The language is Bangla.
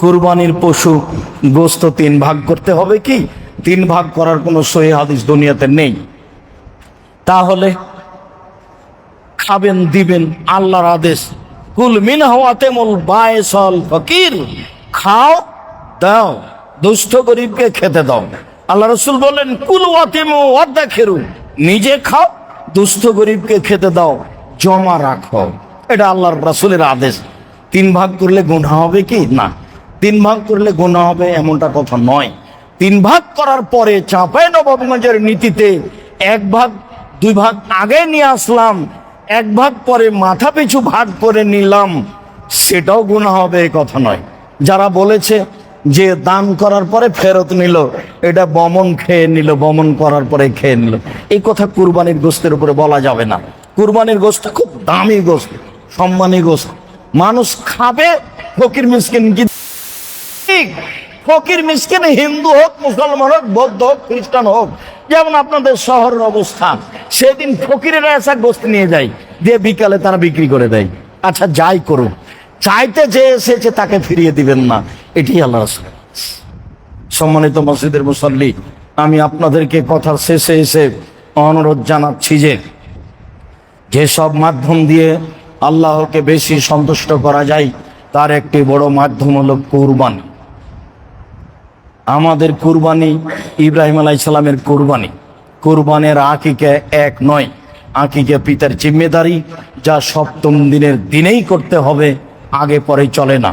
কুরবানির পশু গোস্ত 3 ভাগ করতে হবে কি? 3 ভাগ করার কোনো সহি হাদিস দুনিয়াতে নেই। তাহলে খাবেন, দিবেন, আল্লাহর আদেশ। কুল মিনহু আতিমুল বায়সাল ফকির, খাও দাও, দুস্থ গরিবকে খেতে দাও। আল্লাহ রাসূল বলেন কুল ওয়াতিমু ওয়াদাখিরু, নিজে খাও, দুস্থ গরিবকে খেতে দাও, জমা রাখো। এটা আল্লাহর রাসূলের আদেশ। 3 ভাগ করলে গুনাহ হবে কি? না। 3 ভাগ করলে গুনাহ হবে এমনটা কথা নয়। 3 ভাগ করার পরে চাঁপাইনবাবগঞ্জের নীতিতে 1 ভাগ 2 ভাগ আগে নিয়ে আসলাম, 1 ভাগ পরে মাথা পিছু ভাগ করে নিলাম, সেটাও গুনাহ হবে এই কথা নয়। যারা বলেছে যে দান করার পরে ফেরত নিল, এটা বমন খেয়ে নিল, বমন করার পরে খেয়ে নিল, এই কথা কুরবানির গোশতের উপরে বলা যাবে না। কুরবানির গোশত খুব দামি গোশত, সম্মানী গোশত, মানুষ খাবে। ফকির মিসকিন কি ঠিক? ফকির মিসকিন হিন্দু হোক, মুসলমান হোক, বৌদ্ধ হোক, খ্রিস্টান হোক, যেমন আপনাদের শহরের অবস্থা, সেদিন ফকিরেরা এসে গোশত নিয়ে যায়, দিয়ে বিকালে তারা বিক্রি করে দেয়। আচ্ছা যাই করুক, চাইতে যে এসেছে তাকে ফিরিয়ে দিবেন না, এটি আল্লাহ রাসূল। সম্মানিত মসজিদের মুসল্লি, আমি আপনাদেরকে কথার শেষে এসে অনুরোধ জানাচ্ছি যে যেসব মাধ্যম দিয়ে আল্লাহকে বেশি সন্তুষ্ট করা যায় তার একটি বড় মাধ্যম হলো কুরবানি। আমাদের কুরবানি ইব্রাহিম আলাইহিস সালামের কুরবানি। কুরবানের আকিকা এক নয়, আকিকা পিতার জিম্মেদারি, যা 7ম দিনের দিনেই করতে হবে, আগে পরে চলে না।